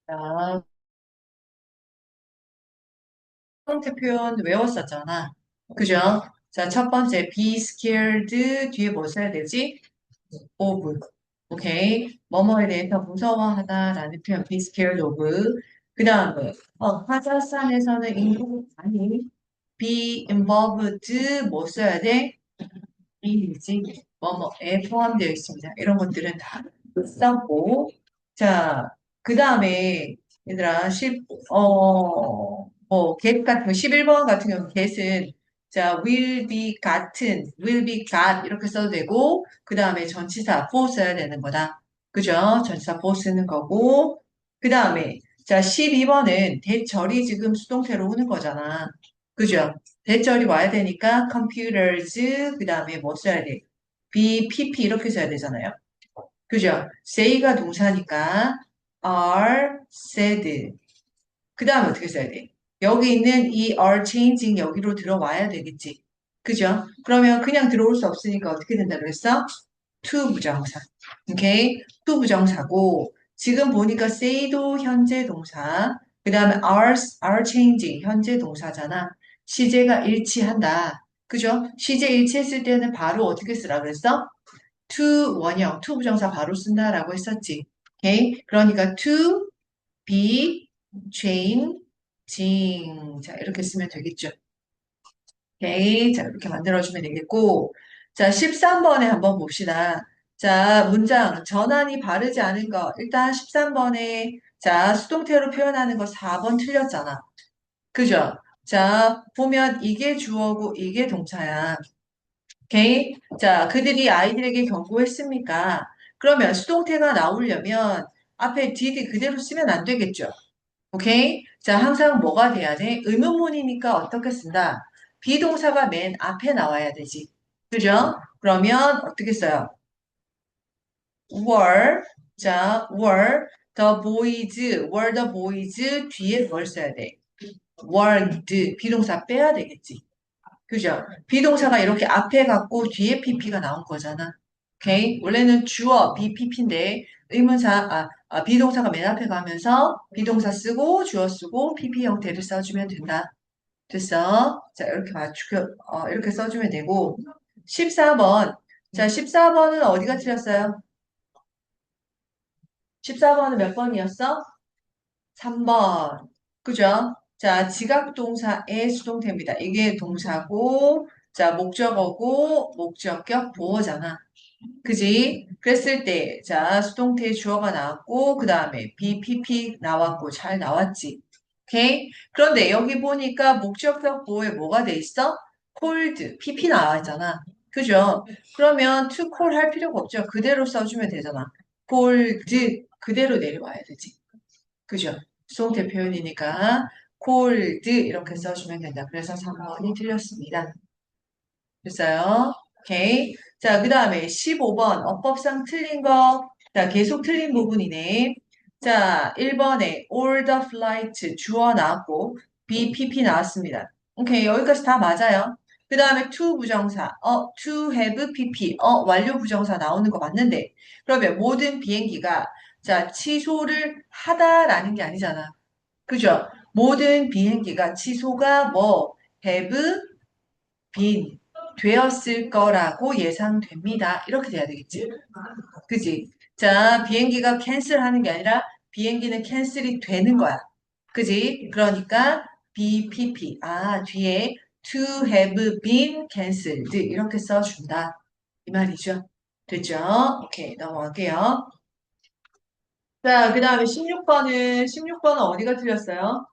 자, 형태 표현 외웠었잖아. 그죠? 자, 첫 번째, be scared 뒤에 뭐 써야 되지? of. 오케이. 뭐뭐에 대해서 무서워하다라는 표현, be scared of. 그 다음에, 화자산에서는 인구 아니, be involved 뭐 써야 돼? 이지 뭐뭐에 포함되어 있습니다. 이런 것들은 다 썼고, 자, 그 다음에 얘들아, get 같은 거, 11번 같은 경우 get은 자, will be 같은, will be got 이렇게 써도 되고, 그 다음에 전치사 for 써야 되는 거다. 그죠? 전치사 for 쓰는 거고, 그 다음에 자, 12번은 대절이 지금 수동태로 오는 거잖아. 그죠? 대절이 와야 되니까 computers 그 다음에 뭐 써야 돼? BPP 이렇게 써야 되잖아요. 그죠? say가 동사니까 are said 그 다음에 어떻게 써야 돼? 여기 있는 이 are changing 여기로 들어와야 되겠지. 그죠? 그러면 그냥 들어올 수 없으니까 어떻게 된다 그랬어? to 부정사. 오케이? to 부정사고 지금 보니까 say도 현재 동사 그 다음에 are changing 현재 동사잖아. 시제가 일치한다. 그죠? 시제 일치했을 때는 바로 어떻게 쓰라 그랬어? to 원형, to 부정사 바로 쓴다라고 했었지. 오케이? 그러니까 to be changing. 자, 이렇게 쓰면 되겠죠. 오케이. 자, 이렇게 만들어주면 되겠고. 자, 13번에 한번 봅시다. 자, 문장, 전환이 바르지 않은 거. 일단 13번에, 자, 수동태로 표현하는 거 4번 틀렸잖아. 그죠? 자, 보면 이게 주어고 이게 동사야. 오케이? 자, 그들이 아이들에게 경고했습니까? 그러면 수동태가 나오려면 앞에 did 그대로 쓰면 안 되겠죠? 오케이? 자, 항상 뭐가 돼야 돼? 의문문이니까 어떻게 쓴다? 비동사가 맨 앞에 나와야 되지. 그죠? 그러면 어떻게 써요? were, 자, were the boys 뒤에 뭘 써야 돼? were 비동사 빼야 되겠지. 그죠? 비동사가 이렇게 앞에 갔고 뒤에 pp가 나온 거잖아. 오케이? 원래는 주어 BPP인데 비동사가 맨 앞에 가면서 비동사 쓰고 주어 쓰고 PP 형태를 써주면 된다. 됐어? 자, 이렇게 이렇게 써주면 되고 14번. 자, 14번은 어디가 틀렸어요? 14번은 몇 번이었어? 3번. 그죠? 자, 지각동사의 수동태입니다. 이게 동사고, 자, 목적어고, 목적격 보어잖아. 그지? 그랬을 때, 자, 수동태 주어가 나왔고, 그 다음에 BPP 나왔고, 잘 나왔지. 오케이? 그런데 여기 보니까 목적격 보어에 뭐가 돼 있어? cold, PP 나와 있잖아. 그죠? 그러면 to call 할 필요가 없죠. 그대로 써주면 되잖아. cold, 그대로 내려와야 되지. 그죠? 수동태 표현이니까 cold 이렇게 써주면 된다. 그래서 3번이 틀렸습니다. 됐어요? 오케이. 자, 그 다음에 15번 어법상 틀린 거. 자, 계속 틀린 부분이네. 자, 1번에 all the flight 주어 나왔고 BPP 나왔습니다. 오케이. 여기까지 다 맞아요. 그 다음에 to 부정사, to have PP, 완료 부정사 나오는 거 맞는데 그러면 모든 비행기가 자, 취소를 하다라는 게 아니잖아. 그죠? 모든 비행기가 취소가 뭐 have been 되었을 거라고 예상됩니다. 이렇게 돼야 되겠지. 그지? 자, 비행기가 캔슬하는 게 아니라 비행기는 캔슬이 되는 거야. 그지? 그러니까 BPP. 뒤에 to have been cancelled 이렇게 써준다. 이 말이죠. 됐죠? 오케이, 넘어갈게요. 자, 그 다음에 16번은 어디가 틀렸어요?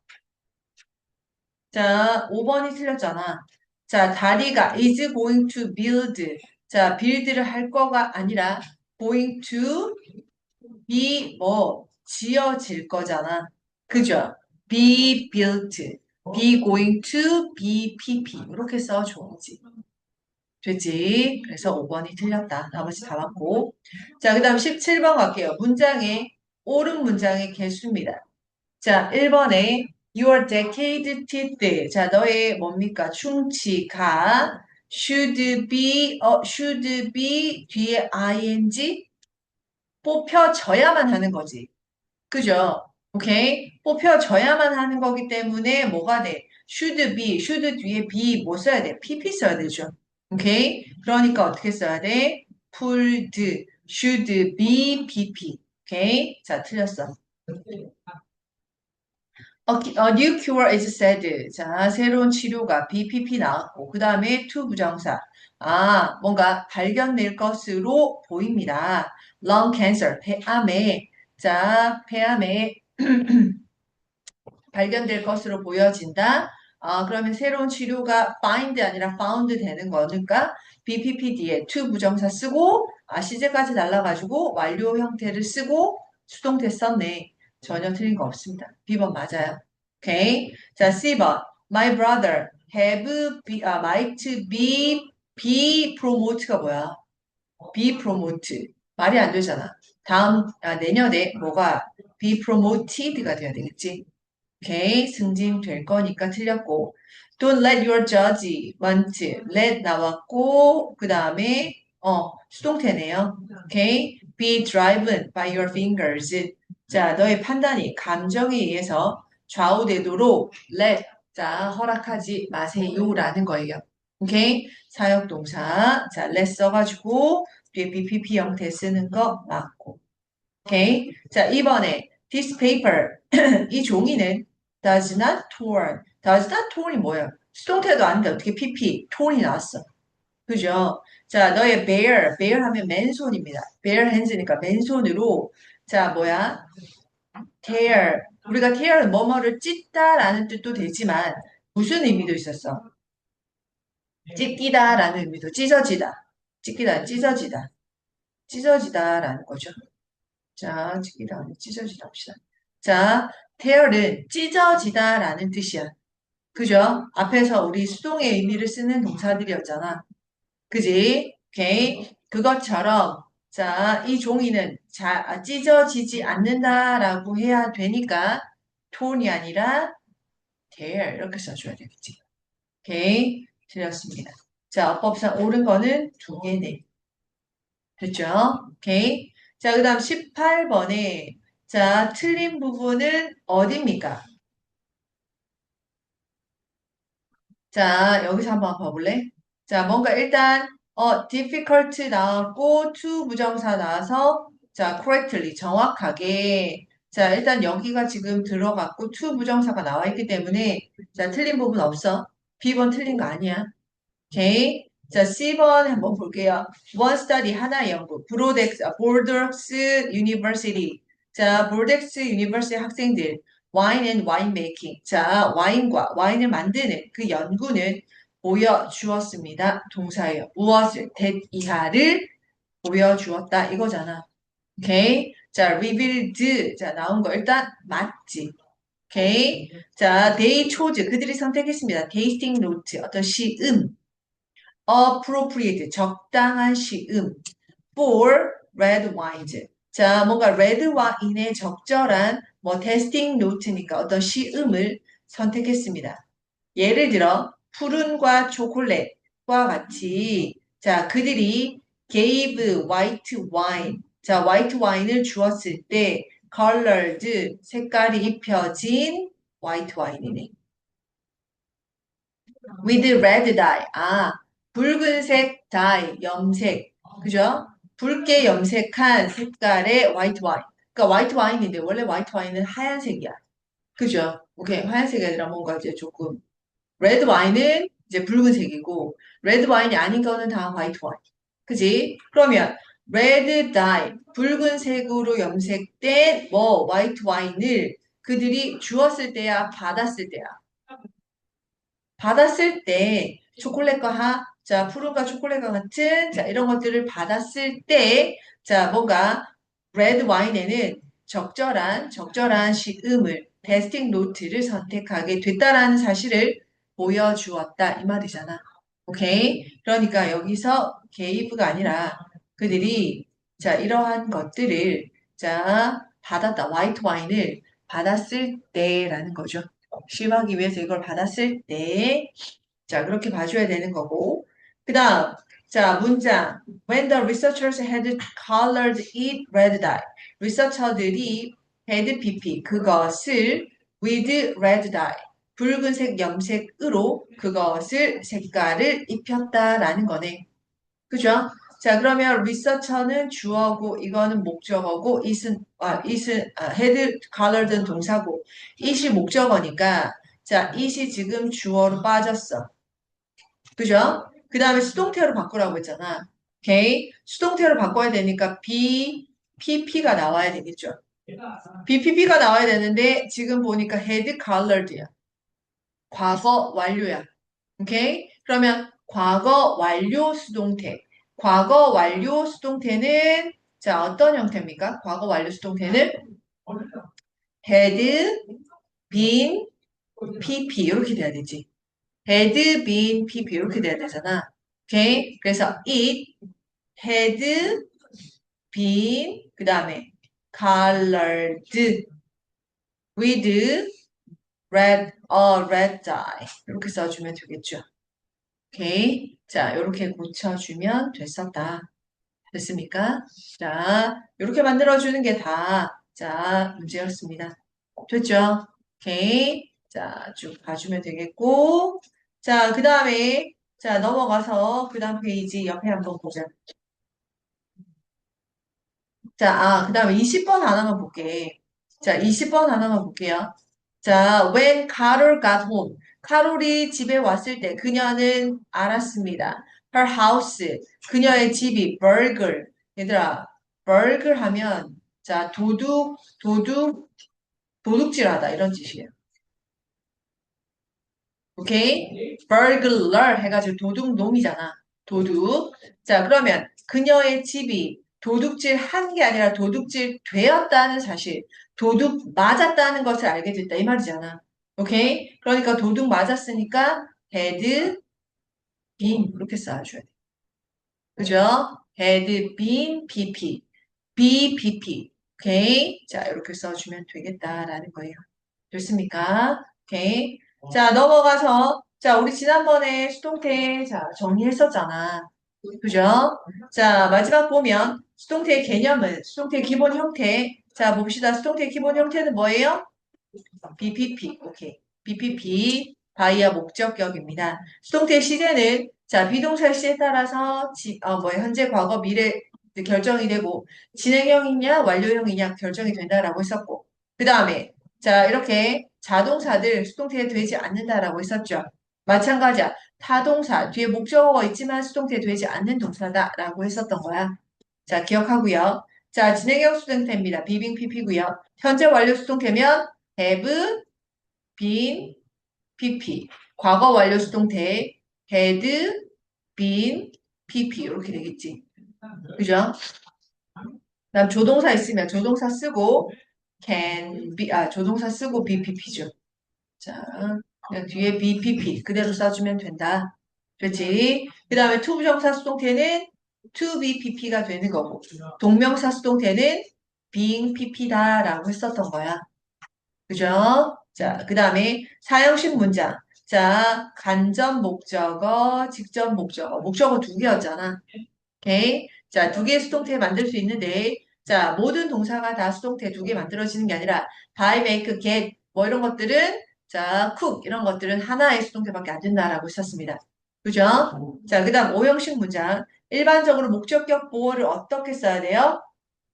자, 5번이 틀렸잖아. 자, 다리가 is going to build. 자, build를 할 거가 아니라 going to be 뭐 지어질 거잖아. 그죠? be built. be going to be pp. 이렇게 써줘야지. 됐지? 그래서 5번이 틀렸다. 나머지 다 맞고. 자, 그 다음 17번 갈게요. 옳은 문장의 개수입니다. 자, 1번에 your decade teeth. 자, 너의 뭡니까? 충치가 should be 뒤에 ing 뽑혀져야만 하는 거지. 그죠? 오케이? 뽑혀져야만 하는 거기 때문에 뭐가 돼? should be, should 뒤에 be 뭐 써야 돼? pp 써야 되죠. 오케이? 그러니까 어떻게 써야 돼? pulled, should be pp. 오케이? 자, 틀렸어. A new cure is said. 자, 새로운 치료가 BPP 나왔고, 그 다음에 to 부정사. 아, 뭔가 발견될 것으로 보입니다. lung cancer, 폐암에. 자, 폐암에 발견될 것으로 보여진다. 그러면 새로운 치료가 find 아니라 found 되는 거니까 BPPD에 to 부정사 쓰고, 시제까지 날라가지고 완료 형태를 쓰고 수동태 썼네. 전혀 틀린 거 없습니다. B번 맞아요. 오케이. 자, C번. My brother might be promote가 뭐야? be promote. 말이 안 되잖아. 내년에 뭐가 be promoted가 돼야 되겠지? 오케이. 승진될 거니까 틀렸고. Don't let your judgment. let 나왔고, 그 다음에, 수동태네요. 오케이. Be driven by your fingers. 자, 너의 판단이 감정에 의해서 좌우되도록 let. 자, 허락하지 마세요라는 거예요. 오케이. 사역동사. 자, let 써가지고, 뒤에 BPP 형태 쓰는 거 맞고. 오케이. 자, 이번에 this paper. 이 종이는 does not torn. does not torn이 뭐예요? 수동태도 아닌데 어떻게 PP, torn이 나왔어. 그죠? 자, 너의 bear 하면 맨손입니다. bare hands니까 맨손으로 자, 뭐야? tear. 우리가 tear은 뭐뭐를 찢다라는 뜻도 되지만 무슨 의미도 있었어? 찢기다라는 의미도 찢어지다. 찢기다, 찢어지다. 찢어지다라는 거죠. 자, 찢기다, 찢어지다 합시다. 자, tear은 찢어지다라는 뜻이야. 그죠? 앞에서 우리 수동의 의미를 쓰는 동사들이었잖아. 그지? 오케이. 그것처럼, 자, 이 종이는 찢어지지 않는다라고 해야 되니까, 톤이 아니라 tear 이렇게 써줘야 되겠지. 오케이. 틀렸습니다. 자, 어법상 옳은 거는 두 개네. 됐죠? 오케이. 자, 그 다음 18번에, 자, 틀린 부분은 어디입니까? 자, 여기서 한번 봐볼래? 자, 뭔가 일단, difficult 나왔고, to 부정사 나와서, 자, correctly, 정확하게. 자, 일단 여기가 지금 들어갔고, to 부정사가 나와 있기 때문에, 자, 틀린 부분 없어. B번 틀린 거 아니야. 오케이. 자, C번 한번 볼게요. One study, 하나의 연구. 보르덱스 University. 자, 보르덱스 유니버시티 학생들. Wine and winemaking. 자, 와인을 만드는 그 연구는 보여주었습니다. 동사예요. 무엇을? that 이하를 보여주었다. 이거잖아. 오케이. 자, revealed. 자, 나온 거 일단 맞지. 오케이. 자, they chose. 그들이 선택했습니다. tasting note. 어떤 시음. appropriate, 적당한 시음. for red wines. 자, 뭔가 red wine의 적절한 testing note니까 어떤 시음을 선택했습니다. 예를 들어 푸른과 초콜릿과 같이 자, 그들이 gave white wine. 자, white wine을 주었을 때 colored 색깔이 입혀진 white wine이네. with red dye. 붉은색 dye, 염색. 그죠? 붉게 염색한 색깔의 white wine. 그러니까 white wine인데 원래 white wine은 하얀색이야. 그죠? 오케이. 하얀색이 아니라 뭔가 이제 조금 red wine은 이제 붉은색이고 red wine이 아닌 거는 다 white wine. 그지? 그러면 red dye, 붉은색으로 염색된 white wine을 그들이 주었을 때야, 받았을 때야. 받았을 때 초콜릿과 자, 푸른과 초콜릿과 같은 자, 이런 것들을 받았을 때 자, 뭔가 레드 와인에는 적절한 시음을 테스팅 노트를 선택하게 됐다라는 사실을 보여주었다 이 말이잖아. 오케이? 그러니까 여기서 게이브가 아니라 그들이 자, 이러한 것들을 자, 받았다. 화이트 와인을 받았을 때라는 거죠. 심하기 위해서 이걸 받았을 때, 자, 그렇게 봐줘야 되는 거고. 그 다음, 자, 문장. When the researchers had colored it red dye. 리서처들이 had pp 그것을 with red dye 붉은색 염색으로 그것을 색깔을 입혔다라는 거네. 그죠? 자, 그러면 researcher는 주어고 이거는 목적어고 had colored는 동사고 it이 목적어니까 자, it이 지금 주어로 빠졌어. 그죠? 그 다음에 수동태로 바꾸라고 했잖아. 오케이? 수동태로 바꿔야 되니까 BPP가 나와야 되겠죠. BPP가 나와야 되는데 지금 보니까 had colored야. 과거 완료야. 오케이? 그러면 과거 완료 수동태. 과거 완료 수동태는 자, 어떤 형태입니까? 과거 완료 수동태는 had been PP 이렇게 돼야 되지. had been PP 이렇게 돼야 되잖아. 오케이? 그래서 it had been 그 다음에 colored with red dye 이렇게 써주면 되겠죠. 오케이. 자, 이렇게 고쳐주면 됐었다. 됐습니까? 자, 이렇게 만들어주는 게 다, 자, 문제였습니다. 됐죠? 오케이. 자, 쭉 봐주면 되겠고. 자, 그 다음에, 자, 넘어가서 그 다음 페이지 옆에 한번 보자. 자, 그 다음에 20번 하나만 볼게. 자, 20번 하나만 볼게요. 자, when Carol got home. 카롤이 집에 왔을 때 그녀는 알았습니다. Her house. 그녀의 집이 burgle. 얘들아, burgle 하면 자, 도둑질하다 이런 뜻이에요. 오케이? burglar 해가지고 도둑놈이잖아. 도둑. 자, 그러면 그녀의 집이 도둑질 한 게 아니라 도둑질 되었다는 사실, 도둑 맞았다는 것을 알게 됐다 이 말이잖아. 오케이? 그러니까 도둑 맞았으니까 had been 이렇게 써줘야 돼. 그죠? had been pp, bpp. 오케이? 자, 이렇게 써주면 되겠다라는 거예요. 됐습니까? 오케이. 자, 넘어가서, 자, 우리 지난번에 수동태, 자, 정리했었잖아. 그죠? 자, 마지막 보면, 수동태의 개념은, 수동태의 기본 형태. 자, 봅시다. 수동태의 기본 형태는 뭐예요? BPP. 오케이. BPP. 바이어 목적격입니다. 수동태의 시제는, 자, 비동사 시에 따라서, 현재, 과거, 미래 결정이 되고, 진행형이냐, 완료형이냐 결정이 된다라고 했었고, 그 다음에, 자, 이렇게 자동사들 수동태에 되지 않는다라고 했었죠. 마찬가지야. 타동사, 뒤에 목적어가 있지만 수동태에 되지 않는 동사다라고 했었던 거야. 자, 기억하고요. 자, 진행형 수동태입니다. 비빙 PP고요. 현재 완료 수동태면 have, been, PP. 과거 완료 수동태 had, been, PP 이렇게 되겠지. 그죠? 그다음 조동사 있으면 조동사 쓰고 can be 조동사 쓰고 BPP죠. 자, 그냥 뒤에 BPP 그대로 써주면 된다. 그렇지? 그 다음에 투부정사 수동태는 to be PP가 되는 거고 동명사 수동태는 being PP다라고 했었던 거야. 그죠? 자, 그 다음에 사형식 문장. 자, 간접 목적어, 직접 목적어. 목적어 두 개였잖아. 오케이? 자, 두 개의 수동태 만들 수 있는데, 자, 모든 동사가 다 수동태 두 개 만들어지는 게 아니라, buy, make, get, 뭐 이런 것들은, 자, cook, 이런 것들은 하나의 수동태밖에 안 된다라고 했었습니다. 그죠? 자, 그 다음 오형식 문장. 일반적으로 목적격 보호를 어떻게 써야 돼요?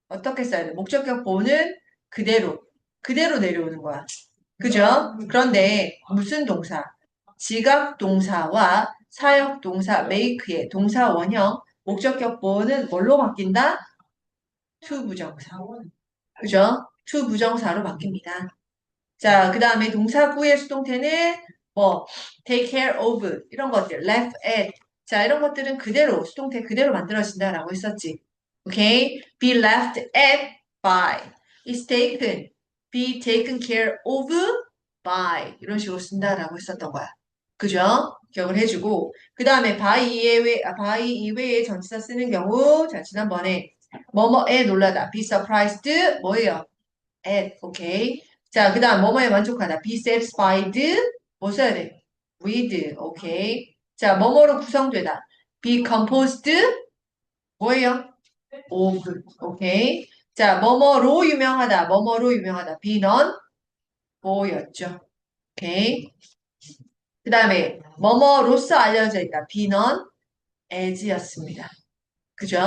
어떻게 써야 돼? 목적격 보호는 그대로 내려오는 거야. 그죠? 그런데 무슨 동사? 지각 동사와 사역 동사 make의 동사 원형 목적격 보호는 뭘로 바뀐다? to 부정사. 그죠? to 부정사로 바뀝니다. 자, 그 다음에 동사구의 수동태는 뭐 take care of 이런 것들, left at 자, 이런 것들은 그대로 수동태 그대로 만들어진다라고 했었지. 오케이? be left at by is taken be taken care of by 이런 식으로 쓴다라고 했었던 거야. 그죠? 기억을 해주고 그 다음에 by 이외의 전치사 쓰는 경우 자 지난번에 뭐뭐에 놀라다 be surprised 뭐예요? at 오케이 자 그 다음 뭐뭐에 만족하다 be satisfied 뭐 써야 돼? with 오케이 자 뭐뭐로 구성되다 be composed 뭐예요? of 오케이 자, 뭐뭐로 유명하다. 뭐뭐로 유명하다. 비넌 보였죠. 오케이. 그 다음에 뭐뭐로서 알려져 있다. 비넌 as였습니다. 그죠?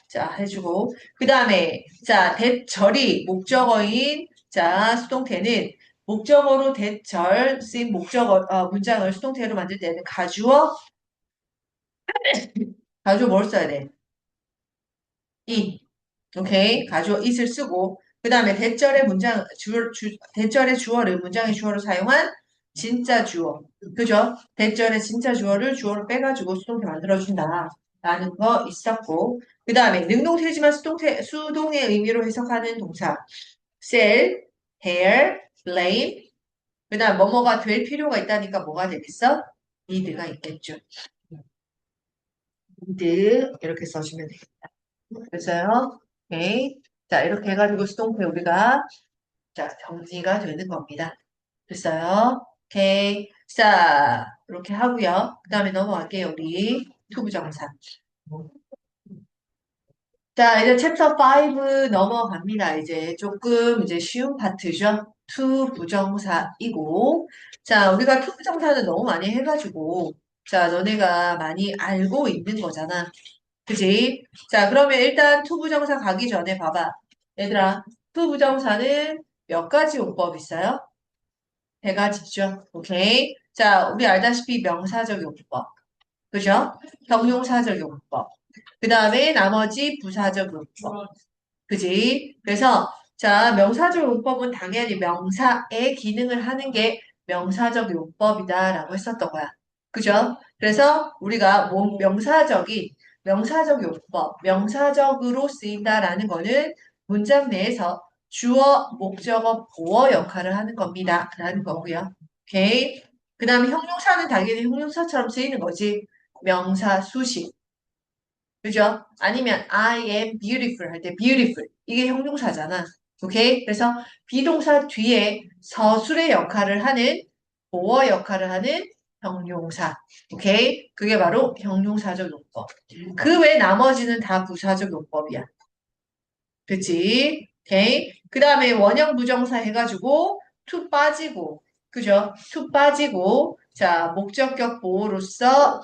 자, 해주고. 그 다음에, 자, 대절이 목적어인, 자, 수동태는 목적어로 대절 쓰인 문장을 수동태로 만들 때는 가주어 뭘 써야 돼? 이. 오케이. 가주어 it을 쓰고, 그 다음에 대절의 주어를 문장의 주어로 사용한 진짜 주어. 그죠? 대절의 진짜 주어를 주어로 빼가지고 수동태 만들어준다. 라는 거 있었고, 그 다음에 능동태지만 수동의 의미로 해석하는 동사. sell, hair, blame. 그 다음 뭐뭐가 될 필요가 있다니까 뭐가 되겠어? need가 있겠죠. need. 이렇게 써주면 되겠다. 그래서요. 오케이. 자, 이렇게 해가지고 수동태 우리가 자, 정리가 되는 겁니다. 됐어요? 오케이. 자, 이렇게 하고요. 그 다음에 넘어갈게요. 우리 투부정사. 자, 이제 챕터 5 넘어갑니다. 이제 조금 이제 쉬운 파트죠. 투부정사이고. 자, 우리가 투부정사는 너무 많이 해가지고, 자, 너네가 많이 알고 있는 거잖아. 그지? 자, 그러면 일단 투부정사 가기 전에 봐봐. 얘들아, 투부정사는 몇 가지 용법 있어요? 세 가지죠. 오케이. 자, 우리 알다시피 명사적 용법. 그죠? 형용사적 용법. 그 다음에 나머지 부사적 용법. 그지? 그래서, 자, 명사적 용법은 당연히 명사의 기능을 하는 게 명사적 용법이다라고 했었던 거야. 그죠? 그래서 우리가 명사적 용법, 명사적으로 쓰인다라는 거는 문장 내에서 주어, 목적어, 보어 역할을 하는 겁니다. 라는 거고요. 오케이. 그 다음에 형용사는 당연히 형용사처럼 쓰이는 거지. 명사, 수식. 그죠? 아니면 I am beautiful 할 때 beautiful. 이게 형용사잖아. 오케이? 그래서 비동사 뒤에 서술의 역할을 하는 보어 역할을 하는 형용사. 오케이? 그게 바로 형용사적 용법. 그 외 나머지는 다 부사적 용법이야. 그치? 오케이? 그 다음에 원형 부정사 해가지고 to 빠지고 그죠? to 빠지고 자 목적격 보호로서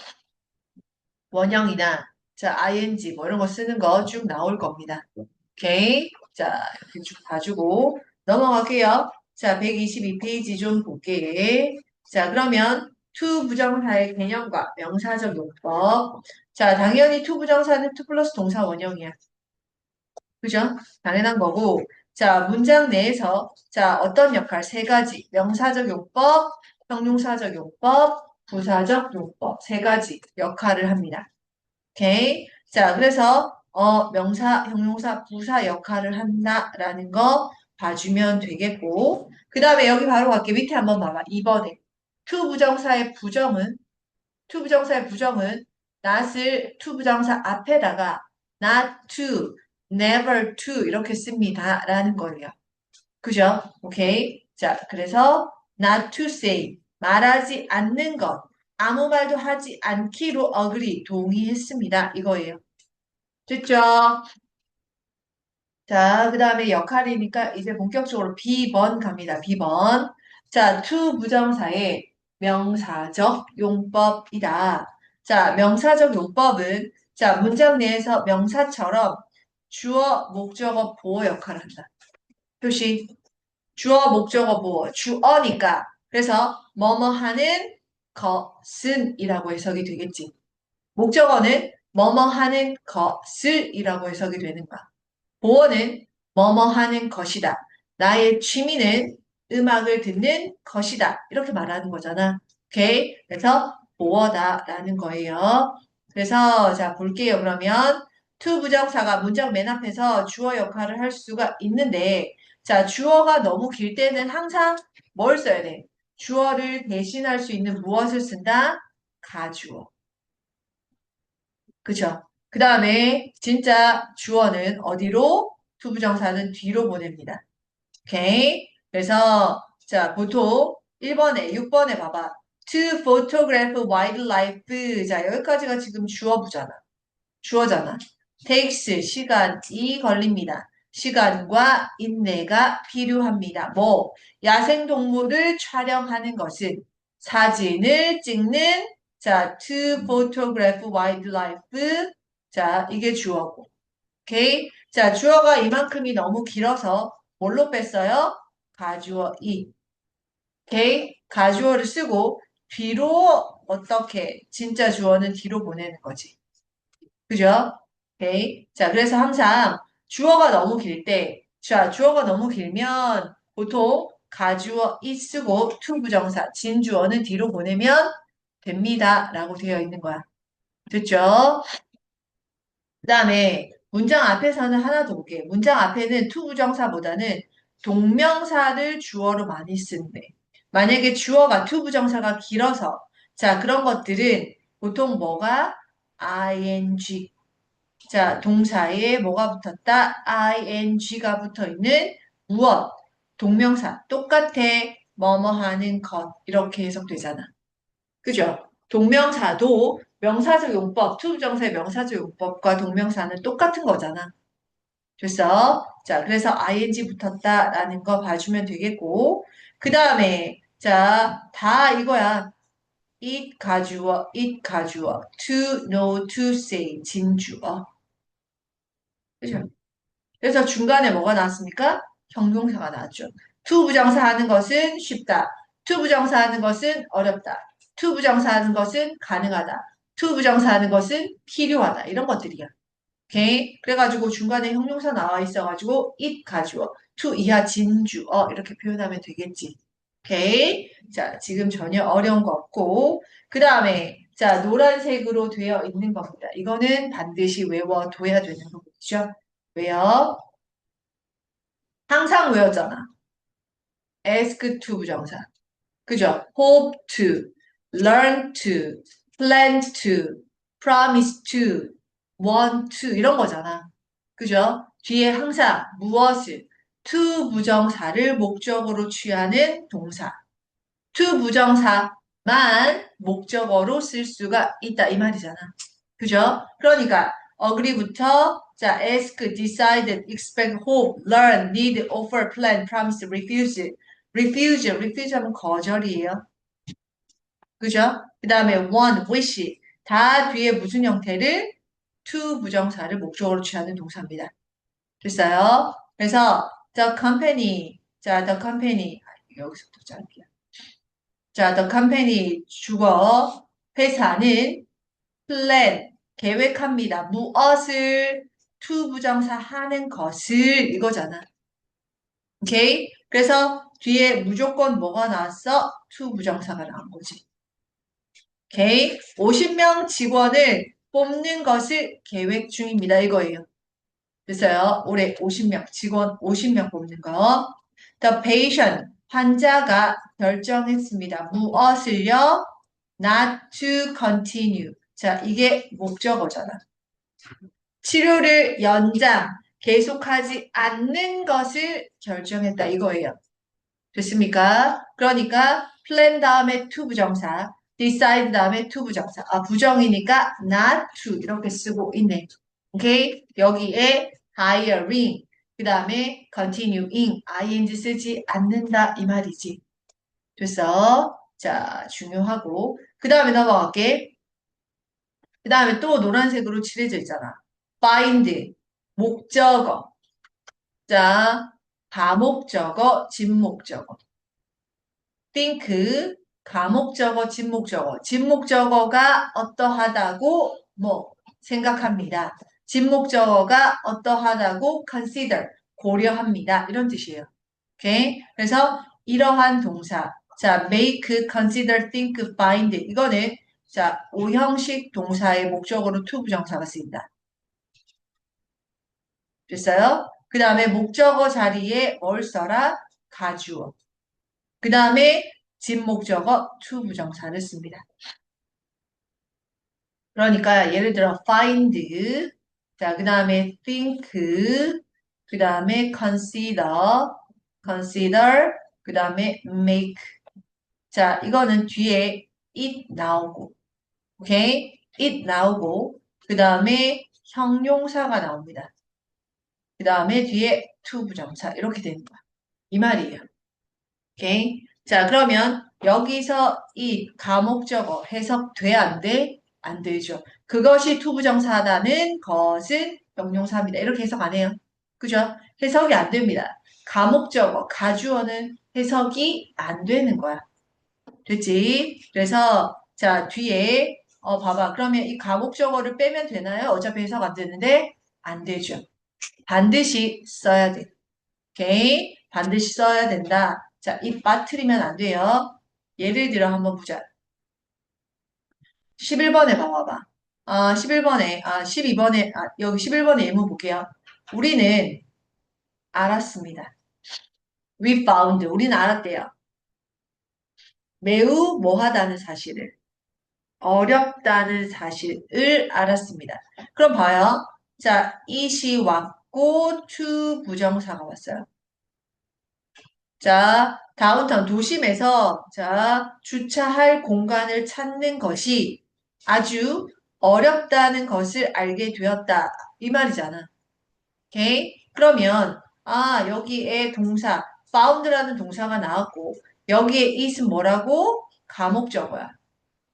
원형이나 자 ing 뭐 이런 거 쓰는 거 쭉 나올 겁니다. 오케이? 자 이렇게 쭉 봐주고 넘어갈게요. 자 122페이지 좀 볼게. 자 그러면 to 부정사의 개념과 명사적 용법. 자 당연히 to 부정사는 to 플러스 동사 원형이야. 그죠? 당연한 거고. 자, 문장 내에서 자, 어떤 역할 세 가지. 명사적 용법, 형용사적 용법, 부사적 용법 세 가지 역할을 합니다. 오케이? 자, 그래서 명사, 형용사, 부사 역할을 한다라는 거 봐주면 되겠고. 그 다음에 여기 바로 갈게. 밑에 한번 봐봐. 2번에. to 부정사의 부정은 not을 to 부정사 앞에다가 not to, never to 이렇게 씁니다. 라는 거예요. 그죠? 오케이. 자, 그래서 not to say 말하지 않는 것 아무 말도 하지 않기로 agree 동의했습니다. 이거예요. 됐죠? 자, 그 다음에 역할이니까 이제 본격적으로 B번 갑니다. B번. 자, to 부정사의 명사적 용법이다. 자, 명사적 용법은 자, 문장 내에서 명사처럼 주어, 목적어, 보어 역할을 한다. 표시. 주어, 목적어, 보어. 주어니까. 그래서 뭐뭐 하는 것은 이라고 해석이 되겠지. 목적어는 뭐뭐 하는 것을 이라고 해석이 되는 거야. 보어는 뭐뭐 하는 것이다. 나의 취미는 음악을 듣는 것이다. 이렇게 말하는 거잖아. 오케이? 그래서 보어다라는 거예요. 그래서 자 볼게요. 그러면 to 부정사가 문장 맨 앞에서 주어 역할을 할 수가 있는데 자 주어가 너무 길 때는 항상 뭘 써야 돼? 주어를 대신할 수 있는 무엇을 쓴다? 가주어. 그죠? 그 다음에 진짜 주어는 어디로? 투부정사는 뒤로 보냅니다. 오케이? 그래서 자 보통 1번에 6번에 봐봐. To photograph wildlife. 자 여기까지가 지금 주어부잖아. 주어잖아. takes 시간이 걸립니다. 시간과 인내가 필요합니다. 뭐, 야생동물을 촬영하는 것은 사진을 찍는, 자, to photograph wildlife. 자, 이게 주어고. 오케이? 자, 주어가 이만큼이 너무 길어서 뭘로 뺐어요? 가주어 이. 오케이? 가주어를 쓰고 뒤로 어떻게 진짜 주어는 뒤로 보내는 거지. 그죠? 오케이. 자, 그래서 항상 주어가 너무 길 때, 자, 주어가 너무 길면 보통 가주어 이 쓰고 to 부정사, 진주어는 뒤로 보내면 됩니다. 라고 되어 있는 거야. 됐죠? 그 다음에 문장 앞에서는 하나 더 볼게요. 문장 앞에는 to 부정사보다는 동명사를 주어로 많이 쓰는데 만약에 주어가 to 부정사가 길어서 자 그런 것들은 보통 뭐가 ing 자 동사에 뭐가 붙었다 ing가 붙어 있는 무엇 동명사 똑같아 뭐뭐 하는 것 이렇게 해석되잖아. 그죠? 동명사도 명사적 용법, 투부정사의 명사적 용법과 동명사는 똑같은 거잖아. 됐어? 자, 그래서 ing 붙었다라는 거 봐주면 되겠고, 그 다음에, 자, 다 이거야. it 가주어, to know, to say, 진주어. 그죠? 그래서 중간에 뭐가 나왔습니까? 형용사가 나왔죠. to 부정사 하는 것은 쉽다. to 부정사 하는 것은 어렵다. to 부정사 하는 것은 가능하다. to 부정사 하는 것은 필요하다. 이런 것들이야. 오케이? 그래가지고 중간에 형용사 나와 있어가지고 it 가주어, to 이하 진주어 이렇게 표현하면 되겠지. 오케이? 자, 지금 전혀 어려운 거 없고 그 다음에 자, 노란색으로 되어 있는 겁니다. 이거는 반드시 외워둬야 되는 거겠죠? 왜요? 항상 외웠잖아. ask to 부정사. 그죠? hope to, learn to, plan to, promise to, want to 이런 거잖아. 그죠? 뒤에 항상 무엇을 to 부정사를 목적으로 취하는 동사. to 부정사만 목적어로 쓸 수가 있다 이 말이잖아. 그죠? 그러니까 agree부터 자 ask, decide, expect, hope, learn, need, offer, plan, promise, refuse, refuse 하면 거절이에요. 그죠? 그 다음에 want, wish 다 뒤에 무슨 형태를 to 부정사를 목적으로 취하는 동사입니다. 됐어요? 그래서 the company 자 the company 여기서부터 짧게요. 자 the company 주어 회사는 plan 계획합니다. 무엇을 to 부정사 하는 것을 이거잖아. 오케이? 그래서 뒤에 무조건 뭐가 나왔어? to 부정사가 나온 거지. 오케이? 50명 직원을 뽑는 것을 계획 중입니다. 이거예요. 됐어요? 올해 50명, 직원 50명 뽑는 거. The patient, 환자가 결정했습니다. 무엇을요? Not to continue. 자, 이게 목적어잖아. 치료를 연장, 계속하지 않는 것을 결정했다. 이거예요. 됐습니까? 그러니까 plan 다음에 to 부정사, decide 다음에 to 부정사. 아, 부정이니까 not to 이렇게 쓰고 있네. 오케이? 여기에 hiring, 그 다음에 continuing, ing 쓰지 않는다 이 말이지. 됐어? 자, 중요하고. 그 다음에 넘어갈게. 그 다음에 또 노란색으로 칠해져 있잖아. find, 목적어. 자, 가목적어, 진목적어. think, 가목적어, 진목적어. 진목적어가 어떠하다고 뭐 생각합니다. 진목적어가 어떠하다고 consider, 고려합니다. 이런 뜻이에요. 오케이? 그래서 이러한 동사. 자, make, consider, think, find. 이거는 자, 오형식 동사의 목적으로 to 부정사가 쓰인다. 됐어요? 그 다음에 목적어 자리에 뭘 써라? 가주어. 그 다음에 진목적어 to 부정사를 씁니다. 그러니까 예를 들어 find, 자, 그 다음에 think, 그 다음에 consider, 그 다음에 make. 자, 이거는 뒤에 it 나오고, 오케이? it 나오고, 그 다음에 형용사가 나옵니다. 그 다음에 뒤에 to 부정사 이렇게 되는 거야. 이 말이에요. 오케이. 자, 그러면 여기서 이 가목적어 해석돼 안 돼? 안 되죠. 그것이 투부정사다는 것은 명령사입니다. 이렇게 해석 안 해요. 그죠? 해석이 안 됩니다. 가목적어, 가주어는 해석이 안 되는 거야. 됐지? 그래서 자, 뒤에 봐봐. 그러면 이 가목적어를 빼면 되나요? 어차피 해석 안 되는데 안 되죠. 반드시 써야 돼. 오케이? 반드시 써야 된다. 자, 입 빠트리면 안 돼요. 예를 들어 한번 보자. 11번에 봐봐봐. 11번에, 12번에, 여기 11번에 예문 볼게요. 우리는 알았습니다. We found. 우리는 알았대요. 매우 뭐하다는 사실을. 어렵다는 사실을 알았습니다. 그럼 봐요. 자, it이 왔고, to 부정사가 왔어요. 자, 다운타운 도심에서 자, 주차할 공간을 찾는 것이 아주 어렵다는 것을 알게 되었다. 이 말이잖아. 오케이? 그러면 여기에 동사 found라는 동사가 나왔고 여기에 it은 뭐라고? 가목적어야.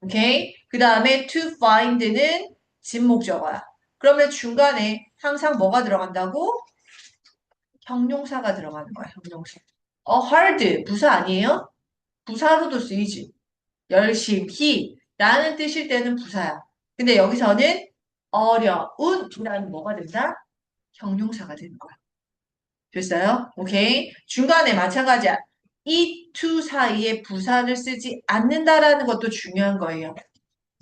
오케이? 그 다음에 to find는 진목적어야. 그러면 중간에 항상 뭐가 들어간다고? 형용사가 들어가는 거야. 형용사. hard 부사 아니에요? 부사로도 쓰이지. 열심히 라는 뜻일 때는 부사야. 근데 여기서는 어려운이라는 뭐가 된다? 형용사가 되는 거야. 됐어요? 오케이. 중간에 마찬가지야. 이 to 사이에 부사를 쓰지 않는다라는 것도 중요한 거예요.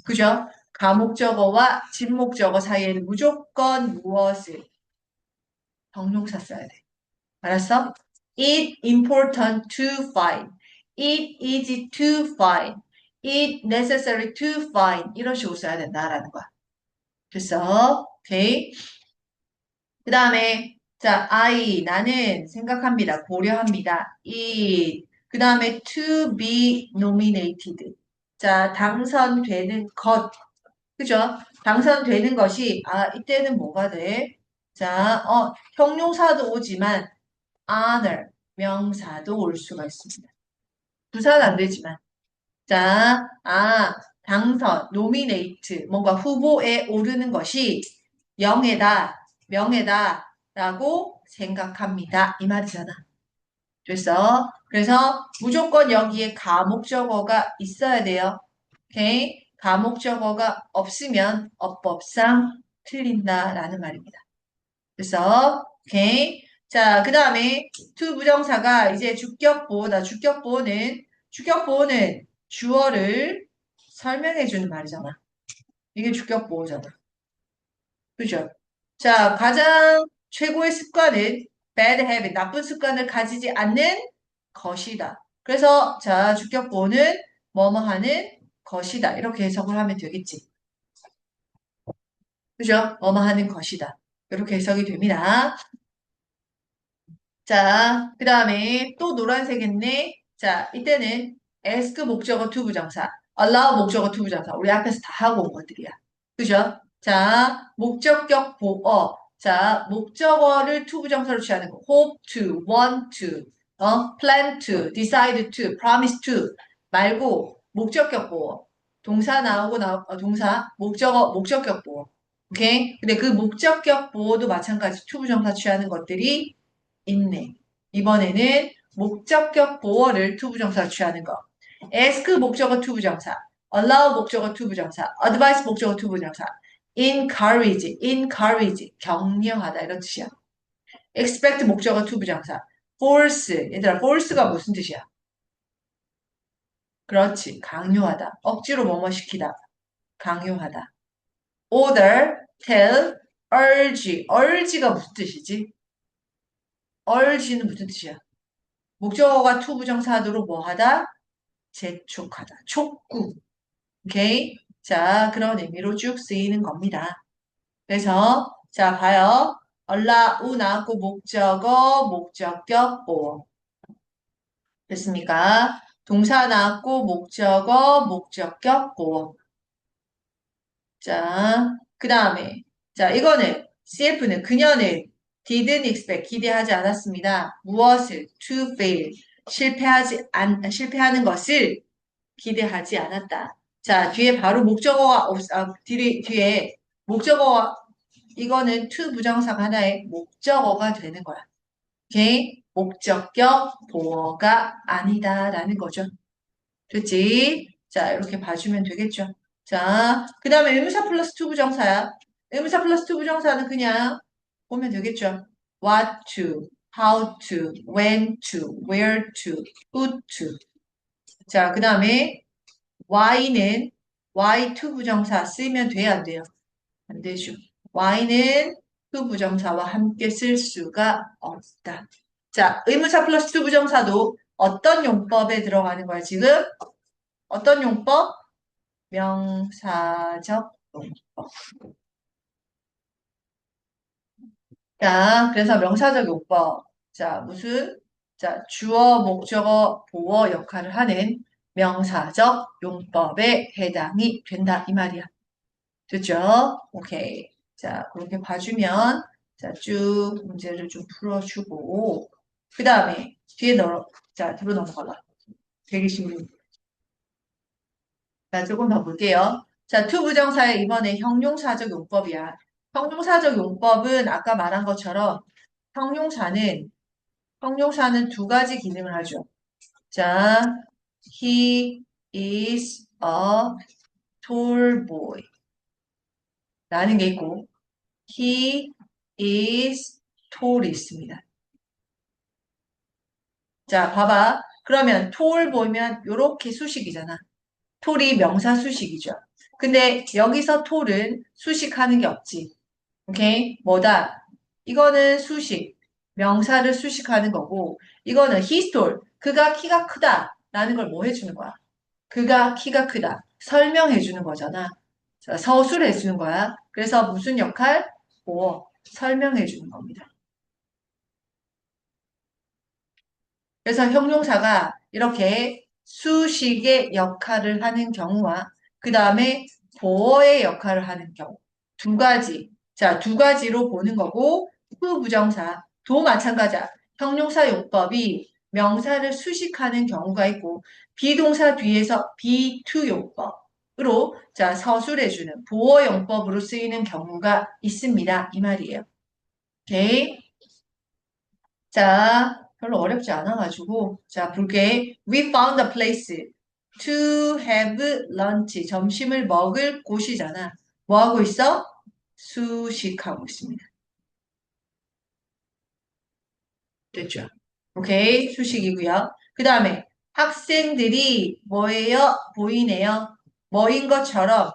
그죠? 가목적어와 진목적어 사이에는 무조건 무엇을 형용사 써야 돼. 알았어? It important to find. It easy to find. It necessary to find. 이런 식으로 써야 된다라는 거야. 됐어? 오케이. 그 다음에 자, 나는 생각합니다. 고려합니다. 그 다음에 to be nominated. 자, 당선되는 것. 그죠? 당선되는 것이 이때는 뭐가 돼? 자, 형용사도 오지만 honor, 명사도 올 수가 있습니다. 부사는 안 되지만. 자, 당선, nominate, 뭔가 후보에 오르는 것이 명예다, 라고 생각합니다. 이 말이잖아. 됐어? 그래서 무조건 여기에 가목적어가 있어야 돼요. 오케이? 가목적어가 없으면 어법상 틀린다라는 말입니다. 그래서 오케이. 자, 그 다음에 to 부정사가 이제 주격보호다. 주격보호는 주어를 설명해 주는 말이잖아. 이게 주격보호잖아. 그죠? 자, 가장 최고의 습관은 bad habit, 나쁜 습관을 가지지 않는 것이다. 그래서 자, 주격보호는 뭐뭐 하는 것이다. 이렇게 해석을 하면 되겠지. 그죠? 뭐뭐 하는 것이다. 이렇게 해석이 됩니다. 자, 그 다음에 또 노란색했네. 자, 이때는 ask 목적어 to 부정사, allow 목적어 to 부정사. 우리 앞에서 다 하고 온 것들이야. 그죠? 자, 목적격 보어. 자, 목적어를 to 부정사로 취하는 거. hope to, want to, plan to, decide to, promise to 말고 목적격 보어. 동사 나오고 동사, 목적격 보어. 오케이? 근데 그 목적격 보어도 마찬가지 to 부정사 취하는 것들이 있네. 이번에는 목적격 보어를 투부정사 취하는 거. ask 목적어 투부정사, allow 목적어 투부정사, advise 목적어 투부정사, encourage, 격려하다 이런 뜻이야. expect 목적어 투부정사, force, 얘들아 force가 무슨 뜻이야? 그렇지, 강요하다, 억지로 뭐뭐 시키다, 강요하다. order, tell, urge가 무슨 뜻이지? urge는 무슨 뜻이야? 목적어가 to 부정사도로 뭐하다? 재촉하다. 촉구. 오케이? 자, 그런 의미로 쭉 쓰이는 겁니다. 그래서 자, 봐요. 얼라우 나왔고 목적어, 목적격 보어. 됐습니까? 동사 나왔고 목적어, 목적격 보어. 자, 그 다음에 자, 이거는 CF는 그녀는 didn't expect, 기대하지 않았습니다. 무엇을? to fail, 실패하는 것을 기대하지 않았다. 자, 뒤에 바로 목적어가 뒤에 목적어가, 이거는 to 부정사가 하나의 목적어가 되는 거야. 오케이? 목적격 보어가 아니다라는 거죠. 됐지? 자, 이렇게 봐주면 되겠죠. 자, 그 다음에 의문사 플러스 to 부정사야. 의문사 플러스 to 부정사는 그냥 보면 되겠죠. what to, how to, when to, where to, who to. 자, 그 다음에 why는 why to 부정사 쓰면 돼야 안 돼요? 안 되죠. why는 to 부정사와 함께 쓸 수가 없다. 자, 의문사 플러스 to 부정사도 어떤 용법에 들어가는 거야, 지금? 어떤 용법? 명사적 용법. 자, 그래서 명사적 용법. 자, 무슨? 자, 주어, 목적어, 보어 역할을 하는 명사적 용법에 해당이 된다. 이 말이야. 됐죠? 오케이. 자, 그렇게 봐주면, 자, 쭉 문제를 좀 풀어주고, 그 다음에 뒤에 자, 뒤로 넘어가라. 126. 자, 조금 더 볼게요. 자, 투 부정사의 이번에 형용사적 용법이야. 형용사적 용법은 아까 말한 것처럼 형용사는 두 가지 기능을 하죠. 자, he is a tall boy 라는 게 있고 he is tall 있습니다. 자, 봐봐. 그러면 tall 보면 요렇게 수식이잖아. tall이 명사 수식이죠. 근데 여기서 tall은 수식하는 게 없지. 오케이? 뭐다? 이거는 수식, 명사를 수식하는 거고, 이거는 he tall, 그가 키가 크다 라는 걸 뭐 해주는 거야? 그가 키가 크다. 설명해 주는 거잖아. 자, 서술해 주는 거야. 그래서 무슨 역할? 뭐 설명해 주는 겁니다. 그래서 형용사가 이렇게 수식의 역할을 하는 경우와 그 다음에 보어의 역할을 하는 경우 두 가지. 자, 두 가지로 보는 거고 후부정사 도 마찬가지야. 형용사 용법이 명사를 수식하는 경우가 있고 비동사 뒤에서 be to 용법으로 자, 서술해주는 보어 용법으로 쓰이는 경우가 있습니다. 이 말이에요. 오케이. 자, 별로 어렵지 않아가지고, 자, 볼게. We found a place to have lunch. 점심을 먹을 곳이잖아. 뭐 하고 있어? 수식하고 있습니다. 됐죠? 오케이, 수식이고요. 그 다음에 학생들이 뭐예요? 보이네요. 뭐인 것처럼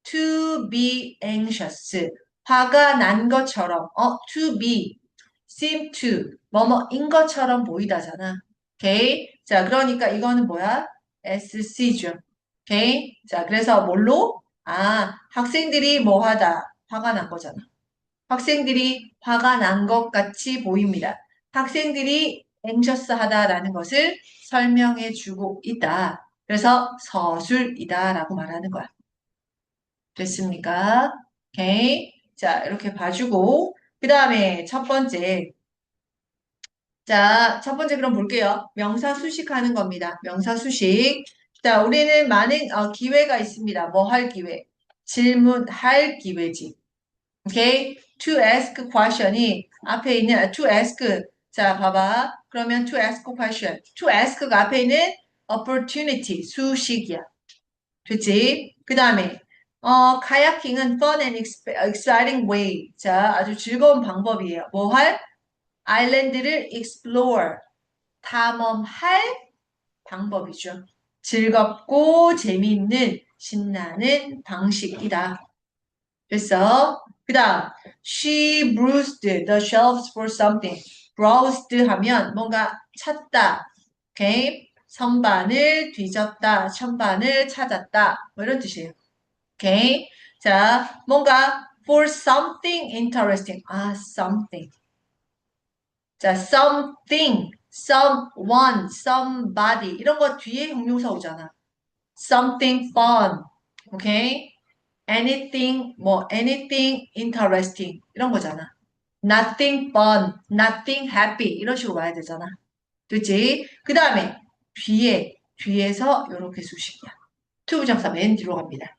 to be anxious. 화가 난 것처럼, to be, seem to, 뭐뭐인 것처럼 보이다잖아. 오케이? 자, 그러니까 이거는 뭐야? SC죠. 오케이? 자, 그래서 뭘로? 아, 학생들이 뭐 하다? 화가 난 거잖아. 학생들이 화가 난 것 같이 보입니다. 학생들이 anxious하다라는 것을 설명해 주고 있다. 그래서 서술이다라고 말하는 거야. 됐습니까? 오케이. 자, 이렇게 봐주고 그 다음에 첫 번째 자, 첫 번째 그럼 볼게요. 명사 수식하는 겁니다. 명사 수식. 자, 우리는 많은 기회가 있습니다. 뭐 할 기회? 질문할 기회지. 오케이? To ask question이 앞에 있는 to ask. 자, 봐봐. 그러면 to ask question. To ask가 앞에 있는 opportunity 수식이야. 됐지? 그 다음에 카야킹은 fun and exciting way. 자, 아주 즐거운 방법이에요. 뭐 할? 아일랜드를 explore. 탐험할 방법이죠. 즐겁고 재미있는 신나는 방식이다. 됐어? 그 다음, she browsed the shelves for something. browsed 하면 뭔가 찾다. 오케이? 선반을 뒤졌다. 천반을 찾았다. 뭐 이런 뜻이에요. 오케이? 자, 뭔가 for something interesting. 아, something. 자, something, someone, somebody 이런 거 뒤에 형용사 오잖아. something fun. 오케이? anything, 뭐 anything interesting 이런 거잖아. nothing fun, nothing happy 이런 식으로 와야 되잖아. 그치? 그 다음에 뒤에서 이렇게 수식이야. to 부정사 맨 뒤로 갑니다.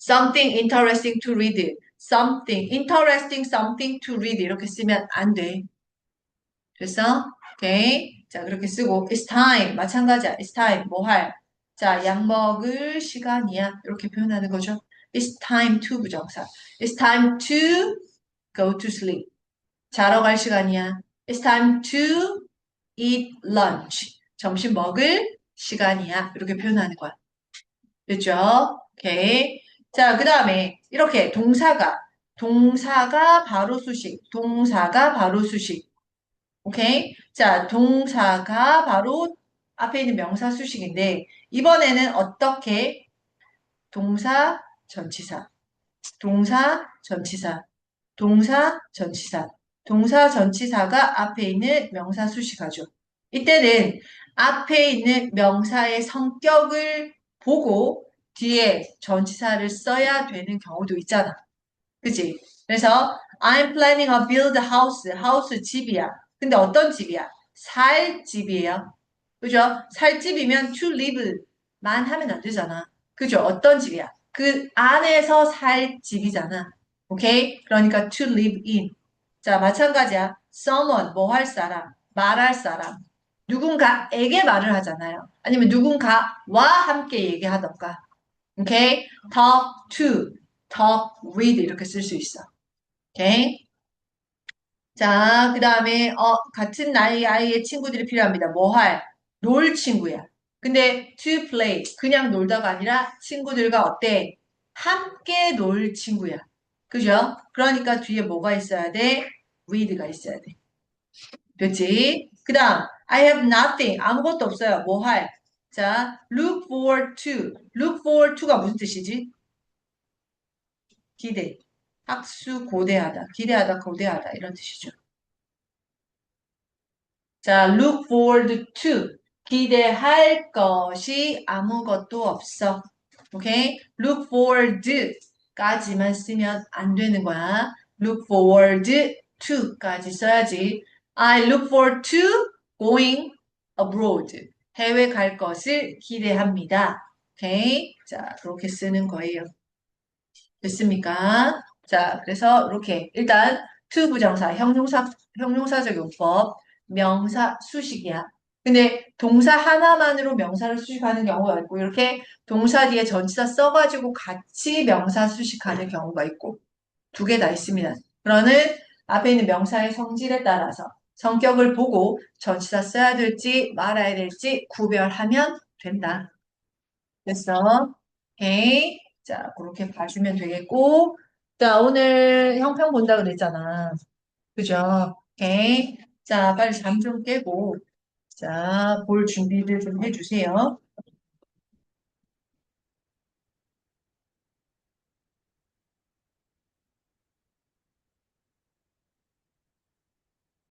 something interesting to read, something interesting, something to read 이렇게 쓰면 안 돼. 됐어? 오케이. 자, 그렇게 쓰고 it's time 마찬가지야. it's time 뭐 할? 자, 약 먹을 시간이야. 이렇게 표현하는 거죠. it's time to 부정사. it's time to go to sleep. 자러 갈 시간이야. it's time to eat lunch. 점심 먹을 시간이야. 이렇게 표현하는 거야. 됐죠? 오케이. 자, 그 다음에 이렇게 동사가 바로 수식. 동사가 바로 수식. 오케이? 자, 동사가 바로 앞에 있는 명사 수식인데 이번에는 어떻게 동사 전치사, 동사 전치사, 동사 전치사, 동사 전치사가 앞에 있는 명사 수식하죠. 이때는 앞에 있는 명사의 성격을 보고 뒤에 전치사를 써야 되는 경우도 있잖아. 그치? 그래서 I'm planning to build a house. house 집이야. 근데 어떤 집이야? 살 집이에요. 그죠? 살 집이면 to live만 하면 안 되잖아. 그죠? 어떤 집이야? 그 안에서 살 집이잖아. 오케이? 그러니까 to live in. 자, 마찬가지야. someone, 뭐 할 사람, 말할 사람. 누군가에게 말을 하잖아요. 아니면 누군가와 함께 얘기하던가. 오케이? talk to, talk with 이렇게 쓸 수 있어. 오케이? 자, 그 다음에 같은 나이 아이의 친구들이 필요합니다. 뭐 할? 놀 친구야. 근데 to play 그냥 놀다가 아니라 친구들과 어때? 함께 놀 친구야. 그죠? 그러니까 뒤에 뭐가 있어야 돼? with가 있어야 돼. 됐지? 그 다음 I have nothing 아무것도 없어요. 뭐 할? 자, look forward to look forward to가 무슨 뜻이지? 기대. 학수 고대하다. 기대하다, 고대하다 이런 뜻이죠. 자, look forward to. 기대할 것이 아무것도 없어. 오케이? look forward까지만 쓰면 안 되는 거야. look forward to까지 써야지. I look forward to going abroad. 해외 갈 것을 기대합니다. 오케이? 자, 그렇게 쓰는 거예요. 됐습니까? 자, 그래서 이렇게 일단 to 부정사, 형용사적 용법, 명사 수식이야. 근데 동사 하나만으로 명사를 수식하는 경우가 있고 이렇게 동사 뒤에 전치사 써가지고 같이 명사 수식하는 경우가 있고 두 개 다 있습니다. 그러는 앞에 있는 명사의 성질에 따라서 성격을 보고 전치사 써야 될지 말아야 될지 구별하면 된다. 됐어? 오케이. 자, 그렇게 봐주면 되겠고. 자, 오늘 형평 본다 그랬잖아. 그죠? 오케이. 자, 빨리 잠 좀 깨고. 자, 볼 준비를 좀 해주세요.